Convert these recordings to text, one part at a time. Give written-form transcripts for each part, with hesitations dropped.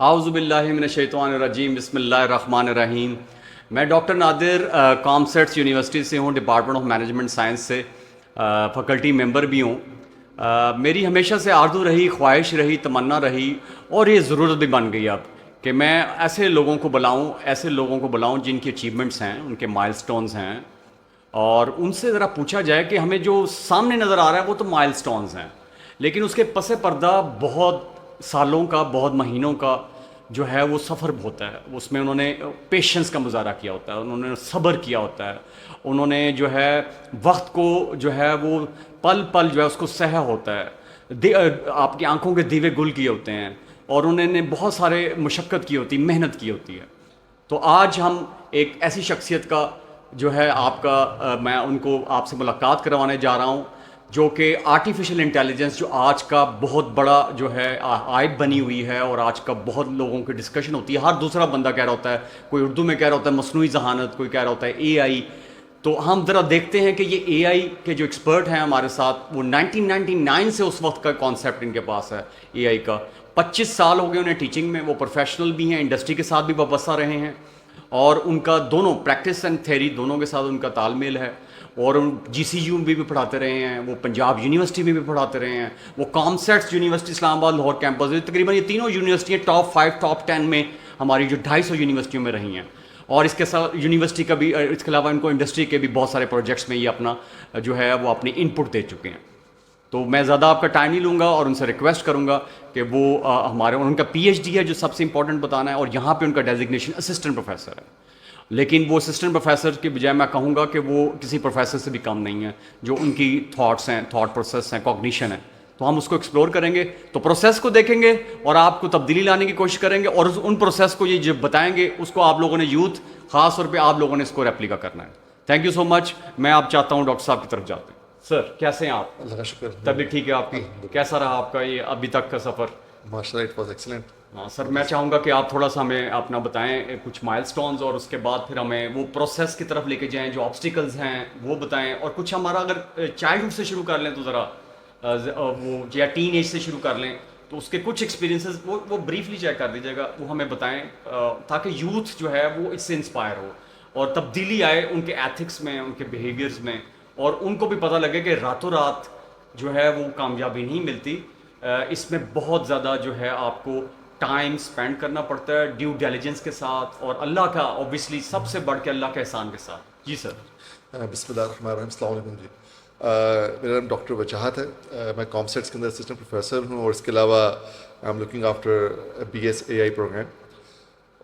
आउज़ुबिल्लाहिमिनश्शैतानिर्रजीम बिस्मिल्लाहिर्रहमानिर्रहीम। मैं doctor Nadir COMSATS university से हूँ, डिपार्टमेंट ऑफ मैनेजमेंट साइंस से फैकल्टी मेंबर भी हूँ। मेरी हमेशा से आरज़ू रही, ख्वाहिश रही, तमन्ना रही और ये ज़रूरत भी बन गई अब कि मैं ऐसे लोगों को बुलाऊँ जिनकी अचीवमेंट्स हैं, उनके माइलस्टोन्स हैं, और उनसे ज़रा पूछा जाए कि हमें जो सामने नज़र आ रहा है वो तो माइलस्टोन्स हैं, लेकिन उसके पसे पर्दा बहुत सालों का, बहुत महीनों का जो है वो सफ़र होता है। उसमें उन्होंने पेशेंस का मुजाहरा किया होता है, उन्होंने सब्र किया होता है, उन्होंने जो है वक्त को जो है वो पल पल जो है उसको सहा होता है। आपकी आंखों के दीवे गुल किए होते हैं और उन्होंने बहुत सारे मुशक्क़त की होती, मेहनत की होती है। तो आज हम एक ऐसी शख्सियत का जो है मैं उनको आपसे मुलाकात करवाने जा रहा हूँ, जो कि आर्टिफिशियल इंटेलिजेंस जो आज का बहुत बड़ा जो है आयब बनी हुई है, और आज का बहुत लोगों की डिस्कशन होती है। हर दूसरा बंदा कह रहा होता है, कोई उर्दू में कह रहा होता है मसनूई जहानत, कोई कह रहा होता है एआई। तो हम ज़रा देखते हैं कि ये एआई के जो एक्सपर्ट हैं हमारे साथ, वो 1999 से उस वक्त का कॉन्सेप्ट इनके पास है एआई का। 25 साल हो गए उन्हें टीचिंग में, वो प्रोफेशनल भी हैं, इंडस्ट्री के साथ भी वाबस्ता रहे हैं, और उनका दोनों प्रैक्टिस एंड थ्योरी दोनों के साथ उनका तालमेल है। और जीसीयू में भी पढ़ाते रहे हैं, वो पंजाब यूनिवर्सिटी में भी पढ़ाते रहे हैं, वो COMSATS university Islamabad Lahore campus, तकरीबन ये तीनों यूनिवर्सिटियाँ टॉप 5 टॉप 10 में हमारी जो 250 यूनिवर्सिटियों में रही हैं। और इसके साथ यूनिवर्सिटी का भी, इसके अलावा इनको इंडस्ट्री के भी बहुत सारे प्रोजेक्ट्स में ये अपना जो है वो अपनी इनपुट दे चुके हैं। तो मैं ज़्यादा आपका टाइम नहीं लूँगा और उनसे रिक्वेस्ट करूँगा कि वो हमारे, उनका पीएचडी है जो सबसे इंपॉर्टेंट बताना है, और यहाँ पे उनका डेजिग्नेशन असिस्टेंट प्रोफेसर है। लेकिन वो असिस्टेंट प्रोफेसर के बजाय मैं कहूँगा कि वो किसी प्रोफेसर से भी कम नहीं है। जो उनकी थॉट्स हैं, थॉट प्रोसेस हैं, कॉग्निशन है, तो हम उसको एक्सप्लोर करेंगे, तो प्रोसेस को देखेंगे और आपको तब्दीली लाने की कोशिश करेंगे, और उन प्रोसेस को ये जब बताएंगे उसको आप लोगों ने, यूथ ख़ास तौर पे आप लोगों ने इसको रेप्लिका करना है। Thank you so much. मैं आप चाहता हूँ डॉक्टर साहब की तरफ जाते हैं। सर कैसे हैं आप? अल्लाह का शुक्र। तबीयत ठीक है आपकी? अल्हम्दुलिल्लाह। कैसा रहा आपका ये अभी तक का सफ़र? माशाल्लाह, इट वाज एक्सीलेंट। हाँ सर, मैं चाहूँगा कि आप थोड़ा सा हमें अपना बताएं कुछ माइलस्टोन्स, और उसके बाद फिर हमें वो प्रोसेस की तरफ लेके जाएं, जो ऑब्स्टिकल्स हैं वो बताएं, और कुछ हमारा अगर चाइल्डहुड से शुरू कर लें तो ज़रा वो या टीन एज से शुरू कर लें, तो उसके कुछ एक्सपीरियंसेस वो ब्रीफली चेक कर दीजिएगा, वो हमें बताएं, ताकि यूथ जो है वो इससे इंस्पायर हो और तब्दीली आए उनके एथिक्स में, उनके बिहेवियर्स में, और उनको भी पता लगे कि रातों रात जो है वो कामयाबी नहीं मिलती। इसमें बहुत ज़्यादा जो है आपको टाइम स्पेंड करना पड़ता है ड्यू डिलिजेंस के साथ, और अल्लाह का ऑब्वियसली सबसे बढ़ के अल्लाह के एहसान के साथ। जी सर। बिस्मिल्लाहिर्रहमानिर्रहीम, अस्सलाम वालेकुम जी। मेरा नाम डॉक्टर वजाहत है। मैं कॉमसेट्स के अंदर असिस्टेंट प्रोफेसर हूँ, और इसके अलावा I am looking after BS AI program.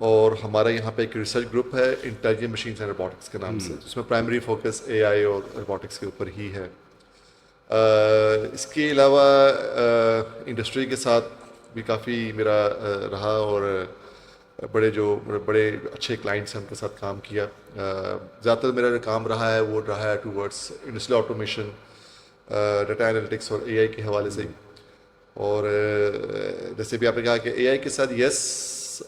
और हमारा यहाँ पे एक रिसर्च ग्रुप है, इंटेलिजेंट मशीन्स एंड रोबोटिक्स के नाम से, जिसमें प्राइमरी फोकस एआई और रोबोटिक्स के ऊपर ही है। इसके अलावा इंडस्ट्री के साथ भी काफ़ी मेरा रहा, और बड़े अच्छे क्लाइंट्स हैं उनके साथ काम किया। ज़्यादातर मेरा जो काम रहा है वो रहा है towards industrial automation, data analytics और एआई के हवाले से। और जैसे भी आपने कहा कि एआई के साथ, yes,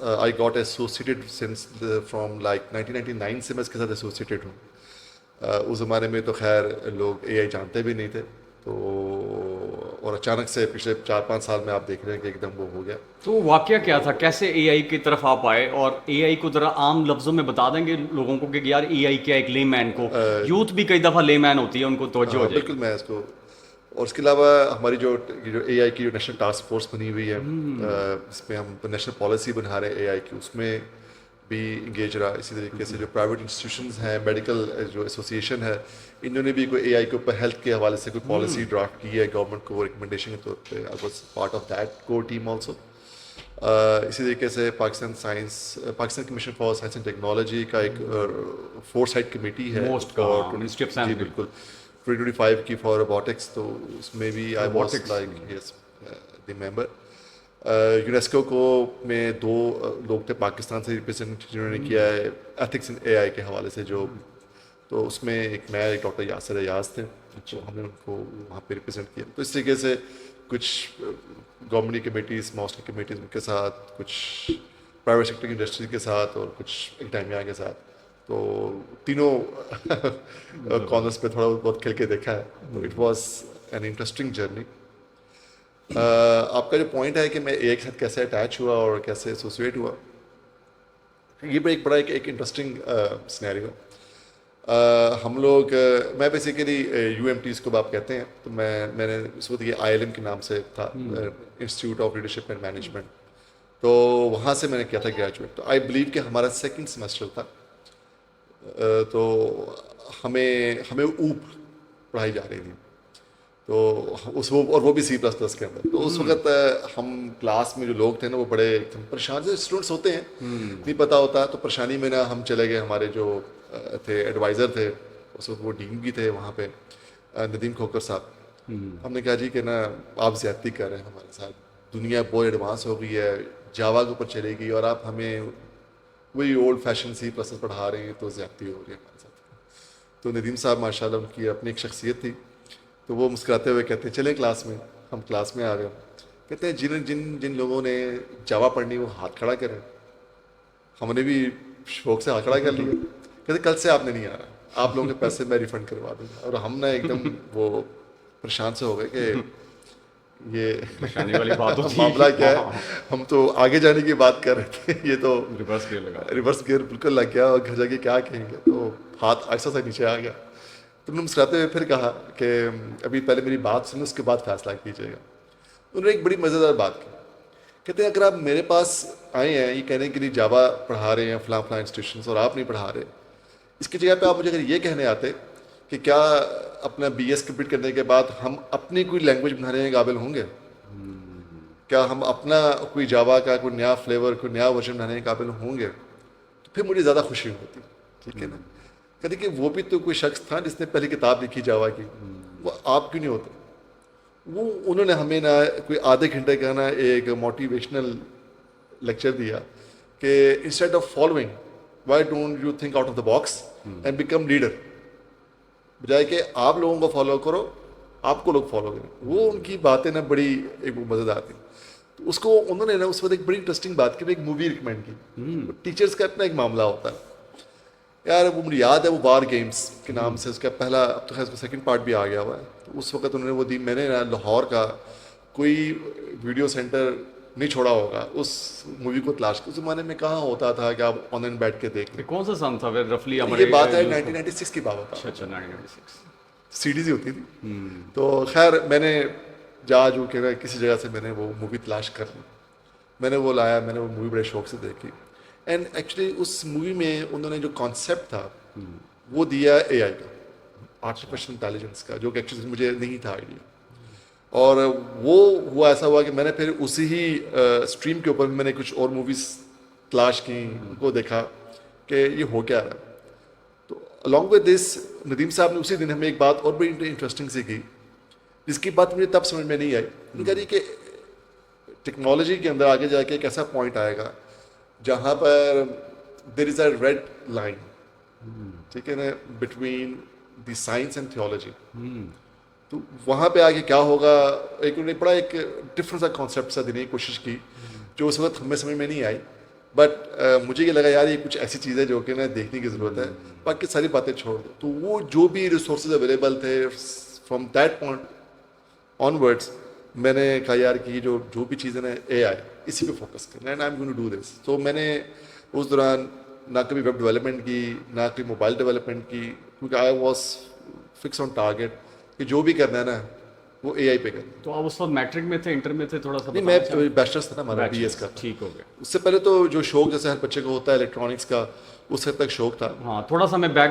I got associated since from like 1999 से मैं इसके साथ एसोसिएटेड हूँ। उस ज़माने में तो खैर लोग एआई जानते भी नहीं थे, तो और अचानक से पिछले 4-5 साल में आप देख रहे हैं कि एकदम वो हो गया। तो वाकया क्या था, कैसे एआई की तरफ आप आए, और एआई को ज़रा आम लफ्ज़ों में बता देंगे लोगों को कि यार एआई क्या, एक लेमैन को, यूथ भी कई दफ़ा लेमैन होती है, उनको तवज्जो हो बिल्कुल, जाएगी। मैं इसको, और इसके अलावा हमारी जो एआई की जो नेशनल टास्क फोर्स बनी हुई है, इसमें हम नेशनल पॉलिसी बना रहे हैं एआई की, उसमें भी इंगेज रहा। इसी तरीके से जो प्राइवेट इंस्टीट्यूशंस हैं, मेडिकल जो एसोसिएशन है, इन्होंने भी कोई एआई के ऊपर हेल्थ के हवाले से कोई पॉलिसी ड्राफ्ट की है गवर्नमेंट को रिकमेंडेशन के तौर पे। I was part of that core team also. इसी तरीके से Pakistan commission for science and technology का एक फोर्थ कमेटी है मोस्ट का और मिनिस्ट्री ऑफ जी साइंस। बिल्कुल 2025 की फॉर रोबोटिक्स, तो उसमें भी I was robotics. Like yes the member. UNESCO को में दो लोग थे पाकिस्तान से रिप्रेजेंट जिन्होंने किया है एथिक्स इन एआई के हवाले से, जो तो उसमें एक डॉक्टर यासिर अयाज थे, तो हमने उनको वहाँ पे रिप्रेजेंट किया। तो इस तरीके से कुछ गवर्नमेंट की कमेटीज़, मोस्टली कमेटीज़ के साथ, कुछ प्राइवेट सेक्टर की इंडस्ट्री के साथ, और कुछ एकेडमिया के साथ, तो तीनों कॉर्नर्स पे थोड़ा बहुत खेल के देखा है। It was an interesting journey. आपका जो पॉइंट है कि मैं एक साथ कैसे अटैच हुआ और कैसे एसोसिएट हुआ, ये भी एक बड़ा एक इंटरेस्टिंग सिनेरियो है। हम लोग मैं बेसिकली यूएमटी को आप कहते हैं, तो मैंने उस वक्त ये आईएलएम के नाम से था, institute of leadership and management, तो वहाँ से मैंने किया था ग्रेजुएट। तो आई बिलीव कि हमारा सेकंड सेमेस्टर था, तो हमें हमें ऊप पढ़ाई जा रही थी, तो वो भी C++ के अंदर। तो उस वक्त हम क्लास में जो लोग थे ना, वो बड़े एकदम परेशान से स्टूडेंट्स होते हैं, नहीं पता होता, तो परेशानी में ना हम चले गए। हमारे जो थे एडवाइज़र थे उस वक्त, वो डीन भी थे वहाँ पे, नदीम खोकर साहब। हमने कहा जी कि ना आप ज़्यादती कर रहे हैं हमारे साथ, दुनिया बहुत एडवांस हो गई है, जावा के ऊपर चलेगी और आप हमें वही ओल्ड फैशन C++ पढ़ा रहे हैं, तो ज़्यादती हो रही है हमारे साथ। तो नदीम साहब माशाल्लाह, उनकी अपनी एक शख्सियत थी, तो वो मुस्कुराते हुए कहते हैं चलें क्लास में। हम क्लास में आ गए, कहते हैं जिन जिन जिन लोगों ने जावा पढ़नी वो हाथ खड़ा करें। हमने भी शौक से हाथ खड़ा कर लिया। कहते कल से आपने नहीं आना, आप लोगों के पैसे मैं रिफंड करवा दूंगा। और हम ना एकदम वो परेशान से हो गए कि ये परेशानी वाली बात होती है। मामला क्या है, हम तो आगे जाने की बात कर रहे थे, ये तो रिवर्स गियर लगा। रिवर्स गियर बिल्कुल लग गया, और घर जाके क्या कहेंगे, तो हाथ ऐसा सा नीचे आ गया। तो उन्होंने मुस्कुराते हुए फिर कहा कि अभी पहले मेरी बात सुनो, उसके बाद फैसला कीजिएगा। उन्होंने एक बड़ी मज़ेदार बात की, कहते हैं अगर आप मेरे पास आए हैं ये कहने के लिए जावा पढ़ा रहे हैं फलां फलां इंस्टीट्यूशन, और आप नहीं पढ़ा रहे, इसकी जगह पे आप मुझे अगर ये कहने आते कि क्या अपना BS कंप्लीट करने के बाद हम अपनी कोई लैंग्वेज बनाने के काबिल होंगे, क्या हम अपना कोई जावा का कोई नया फ्लेवर, कोई नया वर्जन बनाने के काबिल होंगे, तो फिर मुझे ज़्यादा खुशी होती। ठीक है ना। कहते कि वो भी तो कोई शख्स था जिसने पहली किताब लिखी जावा की, वो आप क्यों नहीं होते। वो उन्होंने हमें ना कोई आधे घंटे का ना एक मोटिवेशनल लेक्चर दिया कि instead of following, why don't you think out of the box and become leader, बजाय कि आप लोगों को फॉलो करो, आपको लोग फॉलो करें। वो उनकी बातें ना बड़ी एक मज़ेदार थी। तो उसको उन्होंने ना उस वक्त एक बड़ी इंटरेस्टिंग बात की, एक मूवी रिकमेंड की। टीचर्स का अपना एक मामला होता है यार, वो मुझे याद है, वो वार गेम्स के नाम से उसका पहला, अब तो खैर उसका सेकंड पार्ट भी आ गया हुआ है। तो उस वक्त उन्होंने वो दी। मैंने ना लाहौर का कोई वीडियो सेंटर नहीं छोड़ा होगा उस मूवी को तलाश कर। उस ज़माने में कहाँ होता था कि आप ऑनलाइन बैठ के देख लें। कौन सा सन था फिर रफली? ये बात है 1996 की बात होता है। अच्छा 1996 सीडीज ही होती थी। तो खैर मैंने जा जो के किसी जगह से मैंने वो मूवी तलाश कर ली, मैंने वो लाया, मैंने वो मूवी बड़े शौक से देखी। एंड एक्चुअली उस मूवी में उन्होंने जो कॉन्सेप्ट था वो दिया AI का, आर्टिफिशियल इंटेलिजेंस का, जो कि एक्चुअली मुझे नहीं था आइडिया। और वो हुआ ऐसा हुआ कि मैंने फिर उसी ही स्ट्रीम के ऊपर मैंने कुछ और मूवीज़ तलाश की, उनको देखा कि ये हो क्या रहा है। तो अलॉन्ग विद दिस नदीम साहब ने उसी दिन हमें एक बात और बड़ी इंटरेस्टिंग सी की, जिसकी बात मुझे तब समझ में नहीं आई। उन्होंने कहा जी कि टेक्नोलॉजी के अंदर आगे जाके एक ऐसा पॉइंट आएगा जहाँ पर there is a red line, ठीक है ना, between the science and theology. तो वहाँ पे आगे क्या होगा, एक उन्होंने बड़ा एक डिफरेंट सा कॉन्सेप्ट सा देने की कोशिश की, जो उस वक्त हमें समझ में नहीं आई। बट मुझे ये लगा यार ये कुछ ऐसी चीज़ है जो कि ना देखने की ज़रूरत है, बाकी सारी बातें छोड़ दो। तो वो जो भी रिसोर्सेज अवेलेबल थे फ्रॉम दैट पॉइंट ऑनवर्ड्स, मैंने कहा यार कि जो भी चीज़ें ना AI, इसी पे फोकस करना है, and I am going to do this. तो मैंने उस दौरान ना कभी वेब डेवलपमेंट की, ना कभी मोबाइल डेवलपमेंट की, क्योंकि I was fix on target कि जो भी करना है ना वो AI पे करना। तो आप उस वक्त मैट्रिक में थे, इंटर में थे? थोड़ा सा नहीं, मैं बैचलर्स था ना हमारा, BS का। ठीक हो गया। उससे पहले तो जो शौक जैसे हर बच्चे को होता है इलेक्ट्रॉनिक्स का, उस हद तक शौक था। हाँ, थोड़ा सा मैं बैक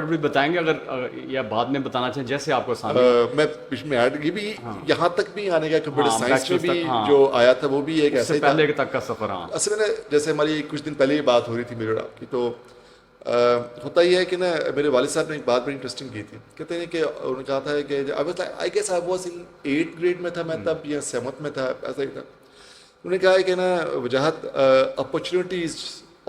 भी बताएंगे अगर या बाद में बताना चाहें, जैसे आपको सामने। मैं बीच में ऐड ये भी यहाँ तक भी आने का कंप्यूटर साइंस में भी हाँ, जो आया था वो भी एक ऐसा ही था। पहले तक का सफर। हाँ, असल में जैसे हमारी कुछ दिन पहले ही बात हो रही थी मेरे और आपकी, तो होता ही है कि ना मेरे वालिद साहब ने एक बात बड़ी इंटरेस्टिंग की थी। कहते हैं कि उन्होंने कहा था कि I guess I was in 8th grade में था मैं तब, या 7th में था, ऐसा ही था। उन्होंने कहा है कि ना वजाहत opportunities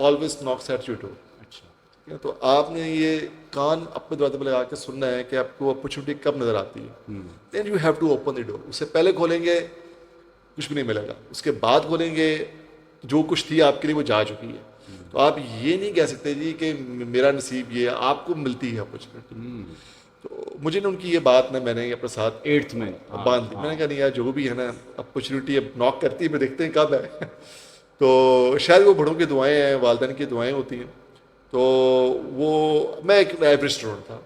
always Knox at your door. अच्छा, तो आपने ये कान अपने दरवाजे पर लगा के सुनना है कि आपको अपॉर्चुनिटी कब नजर आती है। Then you have to open the door. उससे पहले खोलेंगे कुछ भी नहीं मिलेगा, उसके बाद खोलेंगे जो कुछ थी आपके लिए वो जा चुकी है। तो आप ये नहीं कह सकते जी कि मेरा नसीब ये, आपको मिलती है अपॉर्चुनिटी। तो मुझे ना उनकी ये बात ना मैंने अपने साथ 8th में, हाँ, बांध दी। मैंने कहा नहीं यार, जो भी है ना, अपॉर्चुनिटी अब नॉक करती है, मैं देखते हैं कब है। तो शायद वो बड़ों की दुआएं हैं, वालदैन की दुआएं होती हैं। तो वो, मैं एक एवरेज स्टूडेंट था,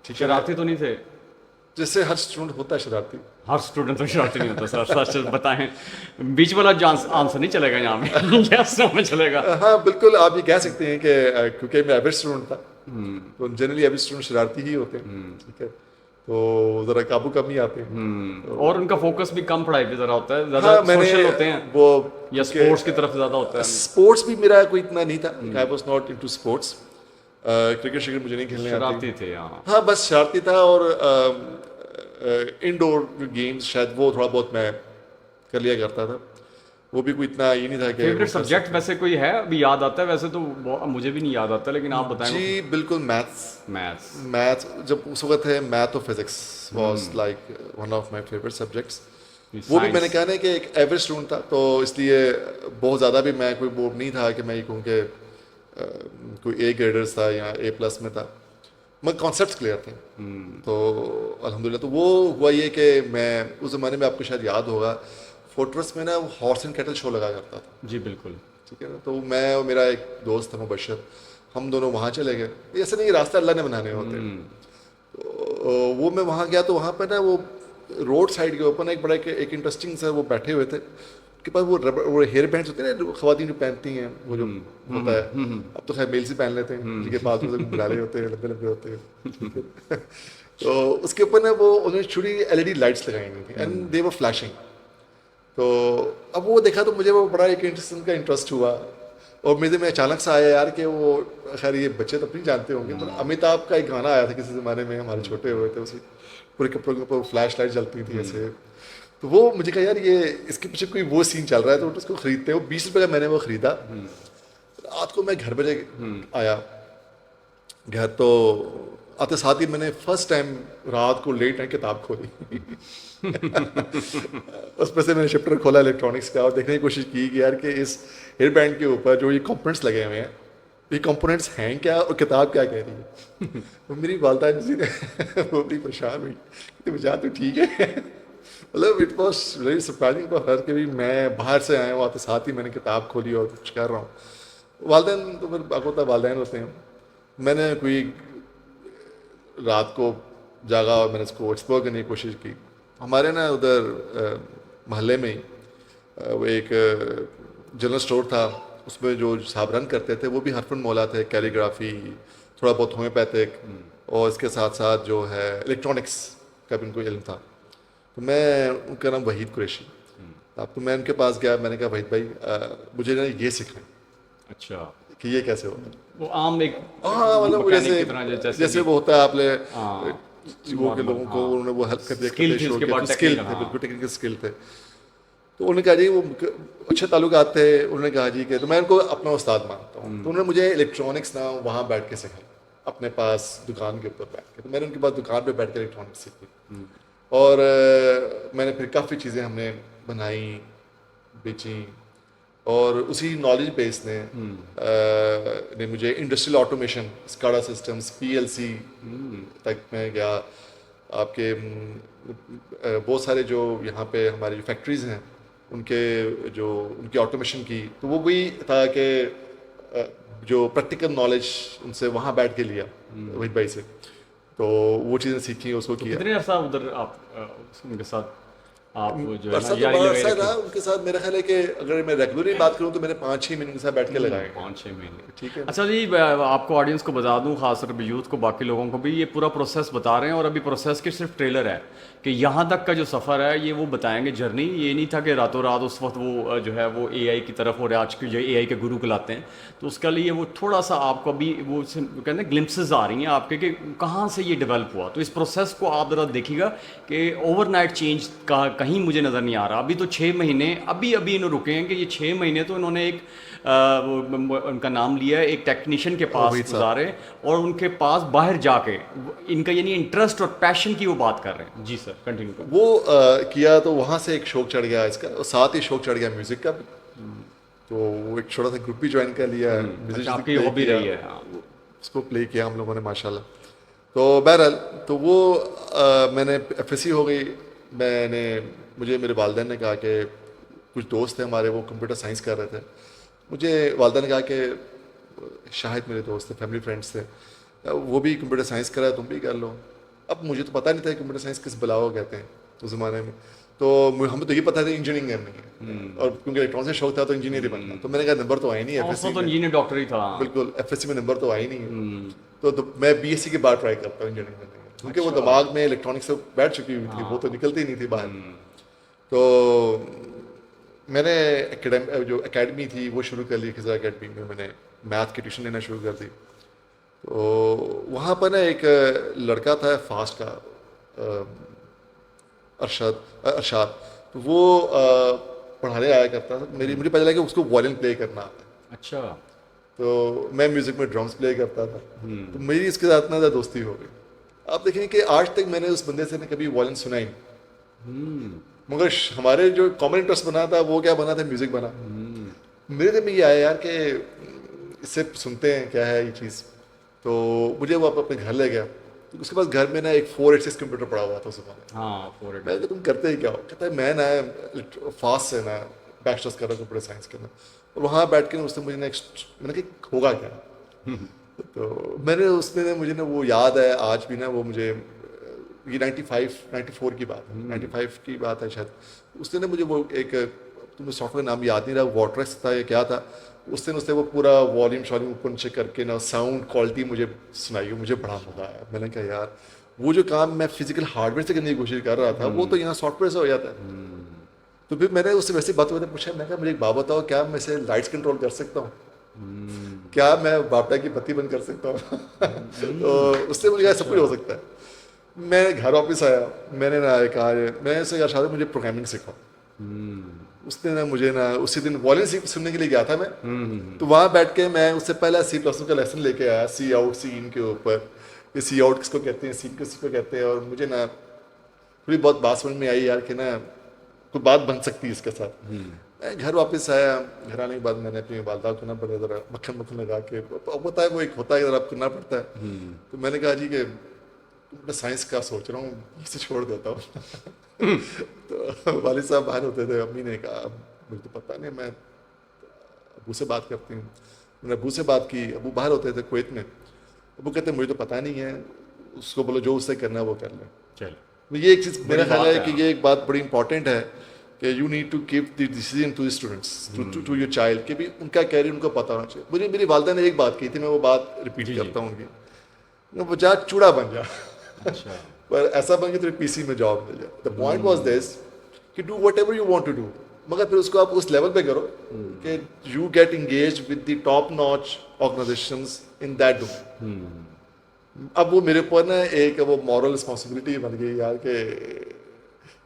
ठीक है ना, शरारती तो नहीं थे? जैसे हर स्टूडेंट होता है शरारती। हर स्टूडेंट तो शरारती नहीं होता सर, सच बताएं। बीच वाला आंसर नहीं चलेगा यहाँ में। यस नो में चलेगा। हाँ बिल्कुल, आप ये कह सकते हैं कि क्योंकि मैं एवरेज स्टूडेंट था, तो जनरली एवरेज स्टूडेंट शरारती ही होते हैं, ठीक है, तो ज़रा काबू कम ही आते हैं। और उनका फोकस भी कम पढ़ाई पे ज़रा होता है, ज़्यादा हाँ, मैंने सोशल होते हैं वो या स्पोर्ट्स की तरफ ज़्यादा होता है। स्पोर्ट्स भी मेरा कोई इतना नहीं था, I was not into sports. Cricket शिकेट मुझे नहीं खेलने आती। शरारती थे, हाँ। हाँ बस शरारती था, और इंडोर गेम्स शायद वो थोड़ा बहुत मैं कर लिया करता था, वो भी कोई इतना ये नहीं था कि फेवरेट सब्जेक्ट वैसे कोई है अभी याद आता है? वैसे तो मुझे भी नहीं याद आता, लेकिन आप बताएं। जी बिल्कुल, मैथ्स। मैथ्स। मैथ जब उस वक्त है, मैथ और physics was like one of my favourite subjects. वो भी मैंने कहा ना कि एक एवरेज स्टूडेंट था, तो इसलिए बहुत ज़्यादा भी मैं कोई वो नहीं था कि मैं ये कहूँ कि कोई ए ग्रेडर्स था या ए प्लस में था, मगर कॉन्सेप्ट्स क्लियर थे। तो अल्हम्दुलिल्लाह, तो वो हुआ ये कि मैं उस ज़माने में, आपको शायद याद होगा, फोर्ट्रेस में ना हॉर्स एंड कैटल शो लगा करता था। जी बिल्कुल। ठीक है ना, तो मैं और मेरा एक दोस्त था मुबशर, हम दोनों वहाँ चले गए। ऐसे नहीं, रास्ता अल्लाह ने बनाने होते हैं। तो वो मैं वहाँ गया, तो वहाँ पर ना वो रोड साइड के ऊपर एक बड़ा एक इंटरेस्टिंग सर वो बैठे हुए थे, उनके पास वो हेयर बैंड्स होते हैं ना, खवातीन जो पहनती हैं, वो जो होता है, अब तो खैर मेल से पहन लेते हैं, जिनके पास बुलाले होते हैं, लंबे लंबे होते हैं। तो उसके ऊपर ना वो उन्होंने छोटी एलईडी लाइट्स लगाई हुई थी, एंड दे वर फ्लैशिंग। तो अब वो देखा तो मुझे वो बड़ा एक का इंटरेस्ट हुआ, और मेरे में अचानक से आया यार कि वो, खैर ये बच्चे तो नहीं जानते होंगे, तो अमिताभ का एक गाना आया था किसी ज़माने में, हमारे छोटे हुए थे, उसी पूरे कपड़ों के ऊपर फ्लैश लाइट जलती थी ऐसे। तो वो मुझे कहा यार ये इसके पीछे कोई वो सीन चल रहा है, तो उसको खरीदते हैं। वो 20 रुपये का मैंने वो ख़रीदा। रात को मैं घर बजे आया घर, तो आते साथ ही मैंने फर्स्ट टाइम रात को लेट नाइट किताब खोली। उसमें से मैंने चैप्टर खोला इलेक्ट्रॉनिक्स का, और देखने की कोशिश की कि यार कि इस हेयर बैंड के ऊपर जो ये कंपोनेंट्स लगे हुए हैं, ये कंपोनेंट्स हैं क्या और किताब क्या कह रही है। तो मेरी वालदा जी ने वो बड़ी परेशान हुई कि बचा तो ठीक है। मतलब it was very surprising for her कि भी मैं बाहर से आया हूँ, आते साथ ही मैंने किताब खोली और कुछ कर रहा हूँ। वालदैन तो फिर बाकोता वालदैन होते हैं। मैंने कोई रात को जागा और मैंने इसको एक्सप्लोर करने की कोशिश की। हमारे ना उधर महल्ले में ही वो एक जनरल स्टोर था, उसमें जो साहब रन करते थे वो भी हरफन मौला थे, कैलीग्राफी, थोड़ा बहुत होम्योपैथिक, और इसके साथ साथ जो है इलेक्ट्रॉनिक्स का भी उनको इल्म था। तो मैं, उनका नाम वहीद कुरैशी। अब तो मैं उनके पास गया, मैंने कहा वहीद भाई मुझे ना ये सीखना है। अच्छा, कि ये कैसे होता है? वो आम एक हाँ मतलब जैसे वो होता है आपने वो के लोगों को उन्होंने वो हेल्प कर दिया, स्किल थी उसके बाद, स्किल थे, बिल्कुल टेक्निकल स्किल थे। तो उन्होंने कहा जी वो अच्छे ताल्लुकात थे, उन्होंने कहा जी कि, तो मैं उनको अपना उस्ताद मानता हूँ। तो उन्होंने मुझे इलेक्ट्रॉनिक्स ना वहाँ बैठ के सिखाई, अपने पास दुकान के ऊपर बैठ के। तो मैंने उनके पास दुकान पे बैठ के इलेक्ट्रॉनिक्स सीखी, और मैंने फिर काफ़ी चीज़ें हमने बनाई, बेची, और उसी नॉलेज बेस ने मुझे industrial automation, SCADA systems, PLC तक मैं गया। आपके बहुत सारे जो यहाँ पे हमारी फैक्ट्रीज़ हैं, उनकी ऑटोमेशन की, तो वो भी था कि जो प्रैक्टिकल नॉलेज उनसे वहाँ बैठ के लिया वहीद भाई से, तो वो चीज़ें सीखी, उसको किया। कितने अर्सा उधर आप उनके साथ आप जो है अरसा ना तो यारी बड़ा लगाई अरसा रखी? रहा उनके साथ। मेरा ख्याल है कि अगर मैं रेगुलरली बात करूँ तो मैंने 5-6 महीने उनके साथ बैठ के लगाए। 5-6 महीने, ठीक है। अच्छा जी, आपको ऑडियंस को बता दूं, खासकर यूथ को, बाकी लोगों को भी, ये पूरा प्रोसेस बता रहे हैं, और अभी प्रोसेस की सिर्फ ट्रेलर है कि यहाँ तक का जो सफ़र है ये वो बताएंगे, जर्नी। ये नहीं था कि रातों रात उस वक्त वो जो है वो एआई की तरफ, और आज के जो एआई के गुरु कहलाते हैं, तो उसके लिए वो थोड़ा सा आपको अभी वो कहते हैं ग्लिम्पसेस आ रही हैं आपके कि कहाँ से ये डेवलप हुआ। तो इस प्रोसेस को आप ज़रा देखिएगा कि ओवरनाइट चेंज का कहीं मुझे नज़र नहीं आ रहा। अभी तो 6 महीने अभी इन्होंने रुके हैं कि ये 6 महीने तो इन्होंने एक उनका नाम लिया है, एक टेक्नीशियन के पास गुजारे, और उनके पास बाहर जाके इनका यानी इंटरेस्ट और पैशन की वो बात कर रहे हैं। जी सर, कंटिन्यू करें। वो किया, तो वहाँ से एक शौक चढ़ गया इसका, और साथ ही शौक चढ़ गया म्यूज़िक का। तो वो एक छोटा सा ग्रुप भी ज्वाइन कर लिया, अच्छा, आपकी हॉबी रही है? उसको प्ले किया हम लोगों ने माशाल्लाह। तो बहरहाल तो वो मैंने एफएससी हो गई। मुझे मेरे वालिदैन ने कहा कि कुछ दोस्त थे हमारे, वो कंप्यूटर साइंस कर रहे थे। मुझे वालिदैन ने कहा कि शाहिद मेरे दोस्त थे, फैमिली फ्रेंड्स थे, वो भी कंप्यूटर साइंस कर रहा है, तुम भी कर लो। अब मुझे तो पता नहीं था कंप्यूटर साइंस किस बलाओ कहते हैं उस ज़माने में। तो हमें तो ये पता था इंजीनियरिंग करनी है, और क्योंकि इलेक्ट्रॉनिक्स में शौक था तो इंजीनियर ही बनना। तो मैंने कहा नंबर तो आए नहीं एफएससी तो में, इंजीनियर डॉक्टर ही था। बिल्कुल एफएससी में नंबर तो आए नहीं है। तो मैं बीएससी के बाद ट्राई करता हूँ इंजीनियरिंग करने का, क्योंकि वो दिमाग में इलेक्ट्रॉनिक्स से बैठ चुकी हुई थी, वो तो निकलती ही नहीं थी बाहर। तो मैंने जो एकेडमी थी वो शुरू कर ली, खिजरा एकेडमी में मैंने मैथ की ट्यूशन लेना शुरू कर दी। तो वहाँ पर ना एक लड़का था फास्ट का, अरशाद। तो वो पढ़ाने आया करता था। मुझे पता लगा कि उसको वायलिन प्ले करना आता है। अच्छा। तो मैं म्यूज़िक में ड्रम्स प्ले करता था। तो मेरी इसके साथ ना दोस्ती हो गई। आप देखें कि आज तक मैंने उस बंदे से कभी वायलिन सुना ही नहीं, मगर हमारे जो कॉमन इंटरेस्ट बना था वो क्या बना था, म्यूज़िक बना। मेरे दिल में ये आया यार कि इससे सुनते हैं क्या है ये चीज़। तो मुझे वो अपने घर ले गया। तो उसके पास घर में ना एक 486 कंप्यूटर पड़ा हुआ था उस ज़माने में। हाँ, फोर मैं तुम करते ही क्या हो? कहता है मैं ना फास्ट से ना बैचलर्स कर रहा हूँ कंप्यूटर साइंस के अंदर। और वहाँ बैठ के उसने मुझे मैंने कहा होगा क्या? तो उसने मुझे ना वो याद है आज भी ना, वो मुझे ये 94 की बात है, 95 की बात है शायद। उसने ना मुझे वो एक, तुम्हें सॉफ्टवेयर नाम याद नहीं रहा, वॉटरेक्स था या क्या था, उसने वो पूरा वॉल्यूम शॉल्यूम ऊपर नीचे करके ना साउंड क्वालिटी मुझे सुनाई। मुझे बड़ा मजा आया। मैंने कहा यार वो जो काम मैं फिजिकल हार्डवेयर से करने की कोशिश कर रहा था वो तो यहाँ सॉफ्टवेयर से हो जाता है। तो फिर मैंने उससे वैसे बात पूछा, मैं कहा मुझे एक बात बताओ, क्या मैं इसे लाइट्स कंट्रोल कर सकता हूँ? क्या मैं बापटा की बत्ती बंद कर सकता हूँ? तो उससे मुझे सब कुछ हो सकता है। मैं घर वापस आया, मैंने ना कहा, मैंने उससे कहा शायद मुझे प्रोग्रामिंग सिखाओ। उसने ना मुझे ना उसी दिन वॉल्यूम सुनने के लिए गया था मैं। तो वहाँ बैठ के मैं उससे पहला C++ का लेसन लेके आया, सी आउट सी इन के ऊपर। ये सी आउट किसको कहते हैं, सी किसको कहते हैं। और मुझे ना थोड़ी बहुत बात समझ में आई यार कि ना कोई बात बन सकती है इसके साथ। मैं घर वापस आया। घर आने के बाद मैंने अपनी वालदा को ना बड़े ज़रा मक्खन लगा के, होता है वो एक होता है ज़रा करना पड़ता है। तो मैंने कहा जी कि मैं साइंस का सोच रहा हूँ, इसे छोड़ देता हूँ। तो वालिद साहब बाहर होते थे, अम्मी ने कहा मुझे तो पता नहीं, मैं अबू से बात करती हूँ। मैंने अबू से बात की, अबू बाहर होते थे कुवैत में। अबू कहते मुझे तो पता नहीं है, उसको बोलो जो उससे करना है वो कर ले। चलो ये एक चीज़ मेरा ख्याल है कि ये एक बात बड़ी इंपॉर्टेंट है कि you need to give the decision to the students, to your child, कि भी उनका कैरियर उनको पता होना चाहिए। मेरी वालदा ने एक बात की थी, मैं वो बात रिपीट करता हूँ उनकी, वो जा चूड़ा बन जा। अच्छा। पर ऐसा बन के तेरे पीसी में जॉब मिल जाए। द पॉइंट वाज दिस कि do whatever you want to do, मगर फिर उसको आप उस लेवल पे करो कि you get engage with the top notch organisations in that domain. अब वो मेरे ऊपर ना एक वो मॉरल रिस्पॉन्सिबिलिटी बन गई यार कि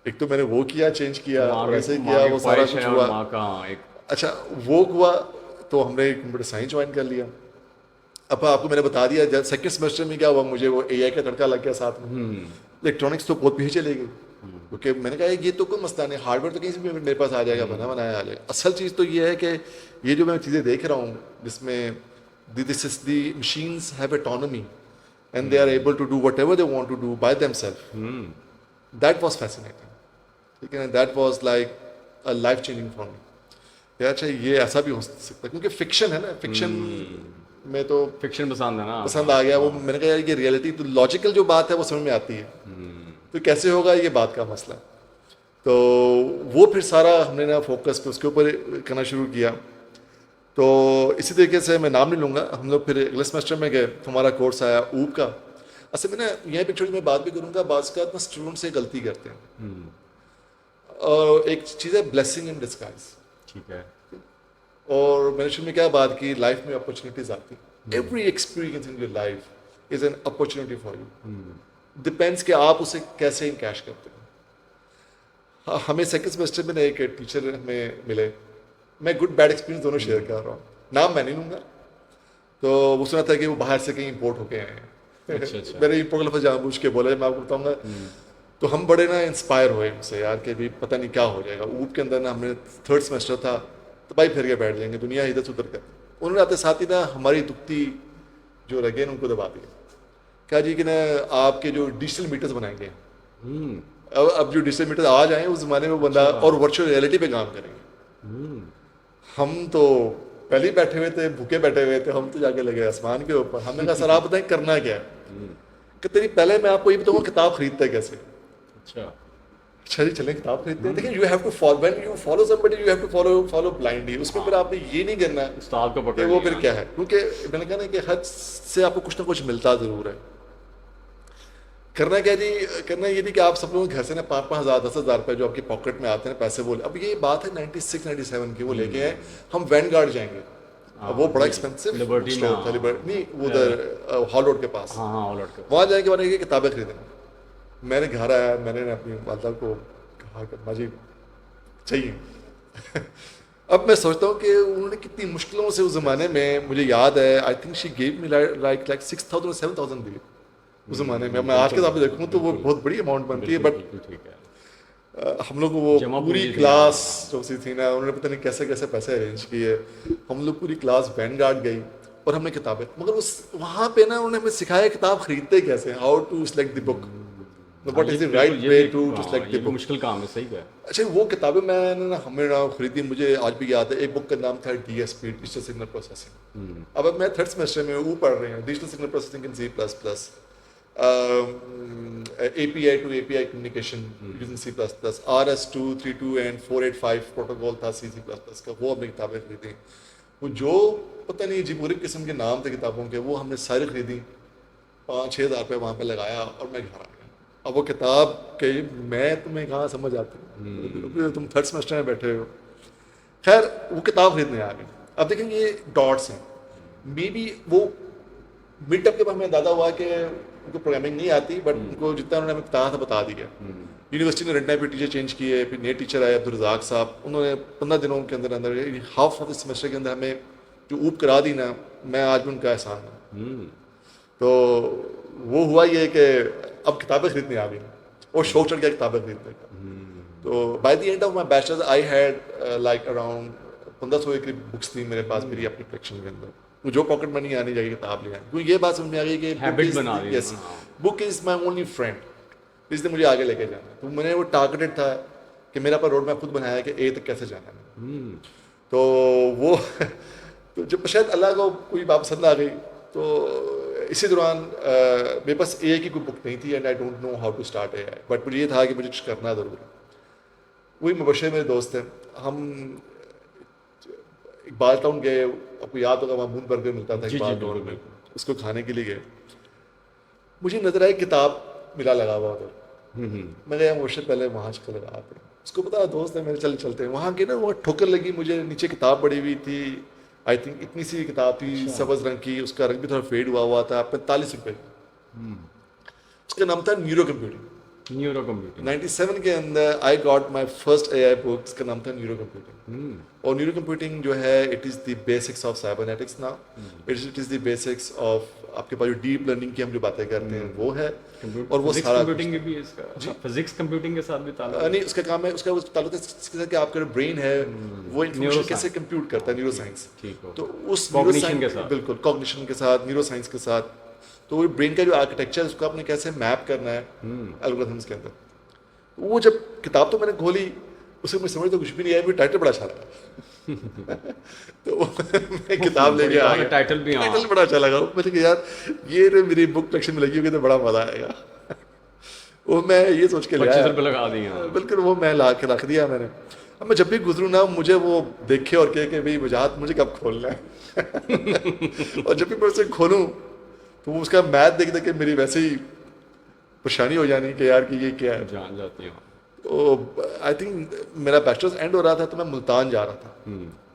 एक तो मैंने वो किया, चेंज किया और ऐसे किया, वो सारा कुछ हुआ। अच्छा वो हुआ तो हमने कंप्यूटर साइंस ज्वाइन कर लिया। अब आपको मैंने बता दिया, जब सेकंड सेमेस्टर में क्या हुआ, मुझे वो एआई का तड़का लग गया साथ में। इलेक्ट्रॉनिक्स तो बहुत पीछे चली गई, क्योंकि मैंने कहा ये तो कोई मसला नहीं, हार्डवेयर तो कहीं से भी मेरे पास आ जाएगा, बना बनाया आ जाएगा। असल चीज़ तो ये है कि ये जो मैं चीज़ें देख रहा हूँ जिसमें this is the machines have autonomy and they are able to do whatever they want to do by themselves, that was fascinating. ठीक है ना, that was like a life changing for me. अच्छा ये ऐसा भी हो सकता है, क्योंकि फिक्शन है ना, फिक्शन में तो फिक्शन पसंद है ना, पसंद आ गया वो। मैंने कहा यार ये रियलिटी तो लॉजिकल जो बात है वो समझ में आती है, तो कैसे होगा ये बात का मसला। तो वो फिर सारा हमने ना फोकस पे उसके ऊपर करना शुरू किया। तो इसी तरीके से मैं नाम नहीं लूँगा, हम लोग फिर अगले सेमेस्टर में गए तो हमारा कोर्स आया ऊब का। असल में ना यहीं पर छोटी मैं बात भी करूँगा, बात का ना स्टूडेंट से गलती करते हैं, और एक चीज़ है ब्लेसिंग इन डिस्गाइज। ठीक है। और मैंने शुरू में क्या बात की, लाइफ में अपॉर्चुनिटीज आती हैं। Every experience in your life is an opportunity for you, depends कि आप उसे कैसे इनकैश करते हो। हमें सेकंड सेमेस्टर में एक टीचर हमें मिले, मैं गुड बैड एक्सपीरियंस दोनों शेयर कर रहा हूँ, नाम मैं नहीं लूँगा। तो वो सुना था कि वो बाहर से कहीं इम्पोर्ट होके आए हैं। अच्छा। मेरे इम्पोर्ट लफ्ज़ जानबूझ के बोला, मैं आपको बताऊँगा। तो हम बड़े ना इंस्पायर हुए उनसे यार कि भी पता नहीं क्या हो जाएगा। ऊब के अंदर ना हमने थर्ड सेमेस्टर था, तो भाई फिर के बैठ जाएंगे, दुनिया इधर से उधर कर। उन्होंने आते साथ ही ना हमारी दुखती जो रगे उनको दबा दिया कहा जी कि ना आपके जो डिजिटल मीटर्स बनाएंगे, हम्म। अब जो डिजिटल मीटर आ जाएं उस ज़माने में वो बंदा और वर्चुअल रियलिटी पे काम करेंगे। हम तो पहले ही बैठे हुए थे, भूखे बैठे हुए थे, हम तो जाके लगे आसमान के ऊपर। हमने कहा सर आप बताएं करना क्या है। कि तेरी पहले मैं आपको ये बताऊंगा किताब खरीदता है कैसे। अच्छा। अच्छा जी चलें किताब खरीदते हैं। देखिए you have to follow, when you follow somebody you have to follow blindly. उसमें फिर आपने ये नहीं करना उस्ताद को कि पकड़ वो लिया। फिर क्या है, क्योंकि मैंने कहा ना कि हद से आपको कुछ ना कुछ मिलता ज़रूर है। करना क्या जी, करना ये नहीं कि आप सब लोग घर से ना 5,000 10,000 रुपए जो आपकी पॉकेट में आते हैं पैसे, वो अब ये बात है 96 97 की, वो लेके हैं हम वैनगार्ड जाएंगे। अब वो बड़ा एक्सपेंसिव लिबर्टी में, स्टोर था, लिबर्टी नहीं उधर हॉल रोड के पास। हाँ हाँ, अलर्ट कर। वहाँ जाके मैंने ये किताबें खरीदी। मैंने घर आया, मैंने अपनी वालदा को कहा कि माँ जी चाहिए। अब मैं सोचता हूँ कि उन्होंने कितनी मुश्किलों से उस ज़माने में, मुझे याद है I think she gave me like 6,000 7,000 दिए उस ज़माने में। मैं आज के हिसाब से देखूँ तो वो बहुत बड़ी अमाउंट बनती है, बट ठीक है। हम लोग को वो जमा पूरी पूंजी थी क्लास जो सी थी ना, उन्होंने पता नहीं कैसे कैसे पैसे अरेंज किए। हम लोग पूरी क्लास वैनगार्ड गई और हमने किताबें, मगर उस वहाँ पे ना उन्होंने हमें सिखाया किताब खरीदते कैसे, how to select the book, what is the right way to select the book. मुश्किल काम है, सही है। अच्छा वो किताबें मैंने ना हमें ना खरीदी, मुझे आज भी याद है। एक बुक का नाम था DSP, डिजिटल सिग्नल प्रोसेसिंग। अब मैं थर्ड सेमेस्टर में वो पढ़ रहे हैं, digital signal processing in C++, API to API communication using C++, RS-232 and 485 protocol था C++ का, वो हमने किताबें खरीदी। वो जो पता नहीं अजीब किस्म के नाम थे किताबों के, वो हमने सारी खरीदी, 5-6 हज़ार रुपये वहाँ पे लगाया और मैं घर आ गया। अब वो किताब के मैं तुम्हें कहाँ समझ आती है, तुम थर्ड सेमेस्टर में बैठे हो। खैर वो किताब खरीदने आ गई। अब देखेंगे ये डॉट्स हैं, मे बी वो मिड टर्म के बाद हमें दादा हुआ कि उनको प्रोग्रामिंग नहीं आती, बट उनको जितना उन्होंने हमें बताया था बता दिया। यूनिवर्सिटी ने रटना पे टीचर चेंज किए, फिर नए टीचर आए अब्दुल रज़ाक साहब, उन्होंने 15 दिनों के अंदर अंदर हाफ ऑफ द सेमेस्टर के अंदर हमें जो ऊप करा दी ना, मैं आज भी उनका एहसान हूँ। तो वो हुआ ये कि अब किताबें खरीदने आ गई और शौक चढ़ गया किताबें खरीदने का। तो by the end of my bachelors I had like around 1500 के करीब बुक्स थी मेरे पास मेरी अपनी कलेक्शन के अंदर। जो पॉकेट मनी आनी चाहिए किताब ले आए, क्योंकि ये बात समझ में आ गई कि हैबिट बना दी। Yes, book is my only friend, इसलिए मुझे आगे लेके जाना। तो मैंने वो टारगेटेड था कि मेरा पर रोड मैप खुद बनाया कि ए तक कैसे जाना है। तो वो तो जब शायद अल्लाह को कोई बात पसंद आ गई, तो इसी दौरान मेरे पास ए की कोई बुक नहीं थी and I don't know how to start AI, but मुझे ये था कि मुझे कुछ करना ज़रूर है। वही मुबशर मेरे दोस्त हैं, हम इकबाल टाउन गए, आपको याद होगा वहाँ मून बर्गर मिलता था इकबाल टाउन में, उसको खाने के लिए गए। मुझे नजर आई किताब मिला लगा हुआ उधर। मैं गया मुबशर पहले वहाँ चक्कर लगाते हैं, उसको पता दोस्त है मेरे, चलते हैं वहाँ के ना। वहाँ ठोकर लगी मुझे, नीचे किताब पड़ी हुई थी, आई थिंक इतनी सी किताब थी, सब्ज रंग की, उसका रंग भी थोड़ा फेड हुआ था, 45 रुपए। उसका नाम था न्यूरो कंप्यूटिंग। 97 के अंदर I got my first AI book, इसका नाम था न्यूरो कंप्यूटिंग। और न्यूरो कंप्यूटिंग जो है it is the basics of cybernetics now, it is the basics of आपके पास जो डीप लर्निंग की हम जो बातें करते हैं वो है। और वो सारा कंप्यूटिंग भी इसका फिजिक्स कंप्यूटिंग के साथ भी ताल्लुक नहीं, उसका काम है, उसका ताल्लुक है इसके साथ कि आपका ब्रेन है वो इन्फॉर्मेशन कैसे कंप्यूट करता है, न्यूरो साइंस। तो उस कॉग्निशन के साथ, बिल्कुल कॉग्निशन के साथ, न्यूरो साइंस के साथ। तो वो ब्रेन का जो आर्किटेक्चर उसको आपने कैसे मैप करना है एल्गोरिथम्स के अंदर। वो जब किताब तो मैंने खोली, उसे मुझे समझ तो कुछ भी नहीं आया, मुझे टाइटल बड़ा अच्छा लगा। तो मैं किताब लेके आ गया, टाइटल बड़ा अच्छा लगा। मुझे कि यार ये मेरी बुक कलेक्शन में लगी होगी तो बड़ा मजा आएगा। वो मैं ये सोच के लिया, 25 रुपये लगा दिए। बिल्कुल वो मैं ला के रख दिया मैंने। अब मैं जब भी गुजरूँ ना, मुझे वो देखे और कहे कि भाई वजाहत मुझे कब खोलना है। और जब भी मैं उसे खोलूँ तो उसका मैथ देख देख के मेरी वैसे ही परेशानी हो जानी कि यार कि ये क्या है, जान जाती है। तो आई थिंक मेरा बैचलर्स एंड हो रहा था, तो मैं मुल्तान जा रहा था।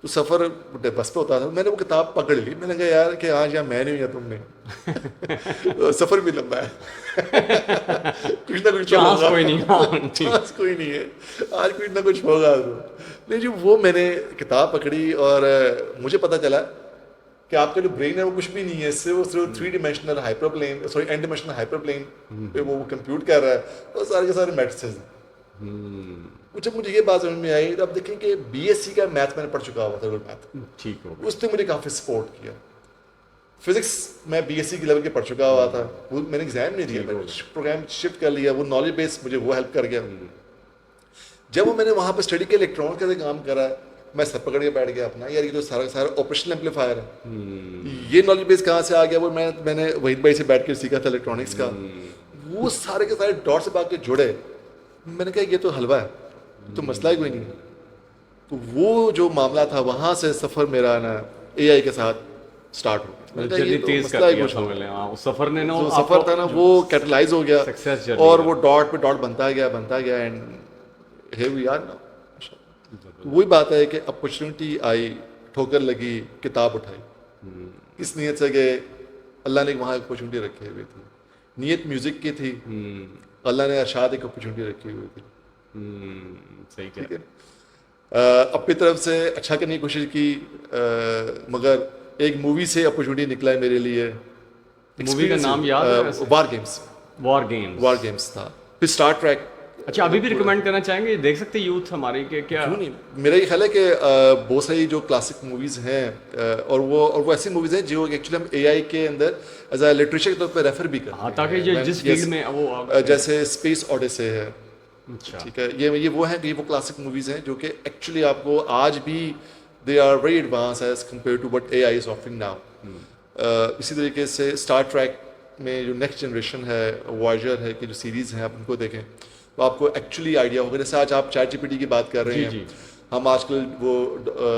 तो सफ़र बस पे होता था, मैंने वो किताब पकड़ ली। मैंने कहा यार कि आज यहाँ मैं नहीं हूँ या तुम नहीं। तो सफ़र भी लंबा है। कुछ ना कुछ चांस कोई नहीं, चांस कोई नहीं है, आज कुछ ना कुछ होगा। नहीं जी, वो मैंने किताब पकड़ी और मुझे पता चला कि आपका जो ब्रेन है वो कुछ भी नहीं है, सिर्फ 3 dimensional hyperplane, sorry n dimensional hyperplane पे वो कंप्यूट कर रहा है, और सारे के सारे मैट्रिसेस हैं। जब मुझे ये बात समझ में आई, अब देखें कि BSc का मैथ मैंने पढ़ चुका हुआ था, मैथ ठीक हो, उसने मुझे काफ़ी सपोर्ट किया। फिजिक्स मैं बीएससी के लेवल के पढ़ चुका हुआ था, वो मैंने एग्जाम नहीं दिया, मैंने प्रोग्राम शिफ्ट कर लिया, वो नॉलेज बेस मुझे वो हेल्प कर गया। जब वो मैंने वहाँ पे स्टडी के इलेक्ट्रॉनिक का काम करा, मैं सर पकड़ के बैठ गया अपना, यार ये तो सारा सारा ऑपरेशनल एम्पलीफायर है, ये नॉलेज बेस कहाँ से आ गया? वो मैंने वहीद भाई से बैठ के सीखा था इलेक्ट्रॉनिक्स का, वो सारे के सारे डॉट्स बात के जुड़े, मैंने कहा ये तो हलवा है, तो मसला ही कोई नहीं। तो वो जो मामला था, वहाँ से सफ़र मेरा ना एआई के साथ स्टार्ट हो गया। जल्दी तेज कर दिया था मैंने, हाँ, उस सफर ने ना, जो सफ़र था ना वो कैटलाइज हो गया सक्सेस और वो डॉट पे डॉट बनता गया and here we are now. तो वही बात है कि अपॉर्चुनिटी आई, ठोकर लगी, किताब उठाई, किस नीयत से कि अल्लाह ने वहाँ अपॉर्चुनिटी रखी हुई थी, नीयत म्यूजिक की थी, अल्लाह ने अरशाद एक अपॉर्चुनिटी रखी हुई थी। सही ठीक है, अपनी तरफ से अच्छा करने की कोशिश की, मगर एक मूवी से अपॉर्चुनिटी निकला है मेरे लिए। मूवी का नाम याद है वैसे? वार गेम्स। वॉर गेम्स था, फिर स्टार ट्रैक। अच्छा, अभी भी रिकमेंड करना चाहेंगे, देख सकते हैं यूथ हमारे के क्या? क्यों नहीं, मेरा ये ख्याल है कि बहुत सारी जो क्लासिक मूवीज़ हैं और वो ऐसी मूवीज़ हैं जो एक्चुअली हम एआई के अंदर एज अ लिटरेचर के तौर पे रेफर भी करते हाँ, हैं। ताकि जिस फील्ड में वो जैसे स्पेस ऑडिसी है, अच्छा, ठीक है, ये वो हैं कि ये वो क्लासिक मूवीज़ हैं जो कि एक्चुअली आपको आज भी they are very advance as compare to what AI is offering now. इसी तरीके से स्टार ट्रैक में जो नेक्स्ट जनरेशन है, वॉयेजर है कि जो सीरीज़ हैं, आप उनको देखें तो आपको एक्चुअली आइडिया होगा। जैसे आज आप चैट जीपीटी की बात कर रहे हैं, हम आजकल वो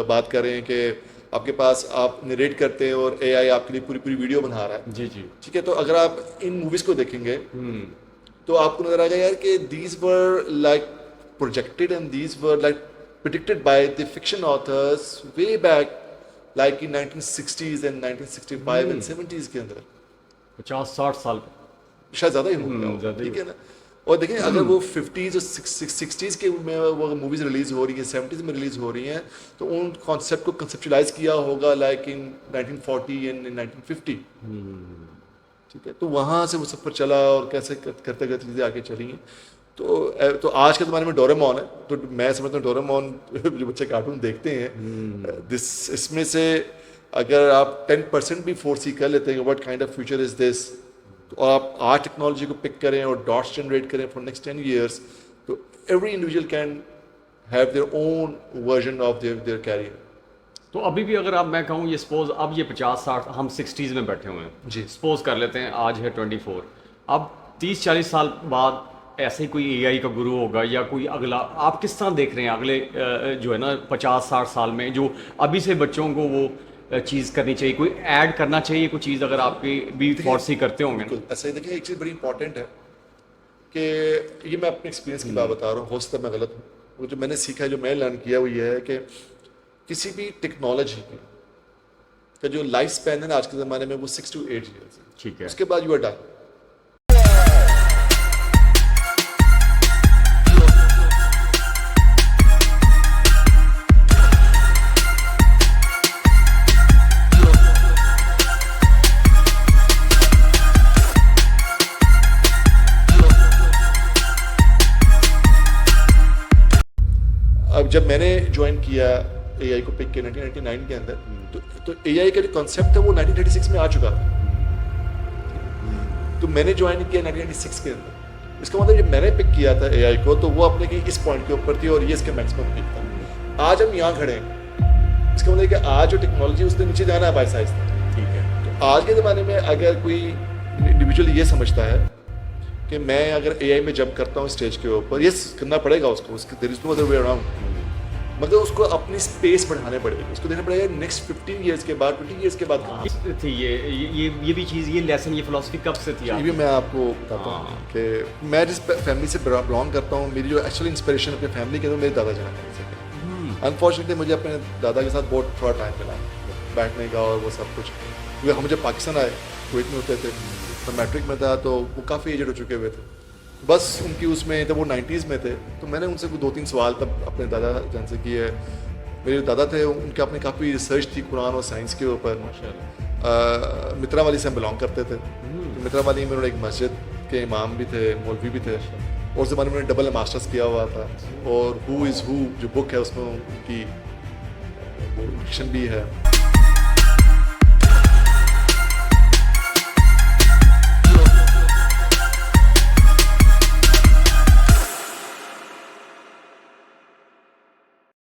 बात कर रहे हैं कि आपके पास आप नरेट करते हैं और एआई आपके लिए पूरी पूरी वीडियो बना रहा है। जी जी, ठीक है, तो अगर आप इन मूवीज़ को देखेंगे तो आपको नजर आएगा यार कि these were like projected and these were like predicted by the fiction authors way back like in 1960s and 1965 and 70s के अंदर, 50-60 साल शायद ज़्यादा ही होगा। ठीक है ना, और देखें अगर वो 50s और 60s के में वो मूवीज़ रिलीज़ हो रही हैं, 70s में रिलीज़ हो रही हैं, तो उन कॉन्सेप्ट को कंसेप्चुलाइज किया होगा लाइक इन 1940 एंड 1950। ठीक है, तो वहाँ से वो सफ़र चला और कैसे करते करते चीज़ें आगे चली हैं। तो आज के ज़माने में डोरेमोन है, तो मैं समझता हूँ डोरेमोन जो बच्चे कार्टून देखते हैं, इसमें से अगर आप 10% भी फोर्सी कर लेते हैं what kind of future is this, और आप आर्ट टेक्नोलॉजी को पिक करें और डॉट्स जनरेट करें फॉर नेक्स्ट 10 years, तो every individual can have their own version of their career. तो अभी भी अगर आप, मैं कहूँ ये सपोज अब ये 50-60, हम 60s में बैठे हुए हैं जी, सपोज कर लेते हैं, आज है 24, अब 30-40 साल बाद ऐसे ही कोई एआई का गुरु होगा या कोई अगला, आप किस तरह देख रहे हैं अगले जो है ना 50-60 साल में, जो अभी से बच्चों को वो चीज़ करनी चाहिए, कोई ऐड करना चाहिए कोई चीज़, अगर आपकी भी फॉर्सी करते होंगे? बिल्कुल ऐसा ही। देखिए एक चीज़ बड़ी इंपॉर्टेंट है कि ये मैं अपने एक्सपीरियंस की बात बता रहा हूँ, हो सकता है मैं गलत हूँ, वो जो मैंने सीखा है, जो मैंने लर्न किया, वो ये है कि किसी भी टेक्नोलॉजी का जो लाइफ स्पैन है ना आज के ज़माने में, वो 6 to 8 years है। ठीक है, उसके बाद यू आर डन। अब जब मैंने ज्वाइन किया एआई को पिक किया 1999 के अंदर, तो एआई का जो कॉन्सेप्ट है वो 1936 में आ चुका था। तो मैंने ज्वाइन किया 1996 के अंदर। इसका मतलब जब मैंने पिक किया था एआई को, तो वो अपने के इस पॉइंट के ऊपर थी और ये इसका मैक्सिमम पिक था। आज हम यहाँ खड़े हैं, इसका मतलब कि आज जो टेक्नोलॉजी उसने नीचे जाना है बाई साइज। ठीक है, तो आज के ज़माने में अगर कोई इंडिविजुअल ये समझता है कि मैं अगर एआई में जंप करता हूँ स्टेज के ऊपर, ये करना पड़ेगा उसको, उसके there is no other way around, मतलब उसको अपनी स्पेस बढ़ाने पड़ेगी, उसको देखना पड़ेगा नेक्स्ट 15 years के बाद, 20 years के बाद कहाँ थी ये भी चीज़, ये लेसन, ये फिलॉसफी कब से थी? ये भी मैं आपको बताता हूँ कि मैं जिस फैमिली से बिलोंग करता हूँ, मेरी जो एक्चुअल इंस्पिरेशन अपनी फैमिली के अंदर मेरे दादा जान है। अनफॉर्चुनेटली मुझे अपने दादा के साथ बहुत थोड़ा टाइम मिला बैठने का और वो सब कुछ, क्योंकि हम जब पाकिस्तान आए, कुवैत में होते थे, तो मैट्रिक में था, तो वो काफ़ी एजड हो चुके हुए थे, बस उनकी उसमें जब वो 90s में थे, तो मैंने उनसे 2-3 सवाल तब अपने दादा जान से किए। मेरे जो दादा थे उनके अपने काफ़ी रिसर्च थी कुरान और साइंस के ऊपर। मित्रा वाली से हम बिलोंग करते थे, तो मित्रा वाली में उन्होंने एक मस्जिद के इमाम भी थे, मौलवी भी थे, और उस ज़माने में उन्होंने डबल मास्टर्स किया हुआ था, और हु इज़ हु जो बुक है उसमें उनकी डिक्शन भी है।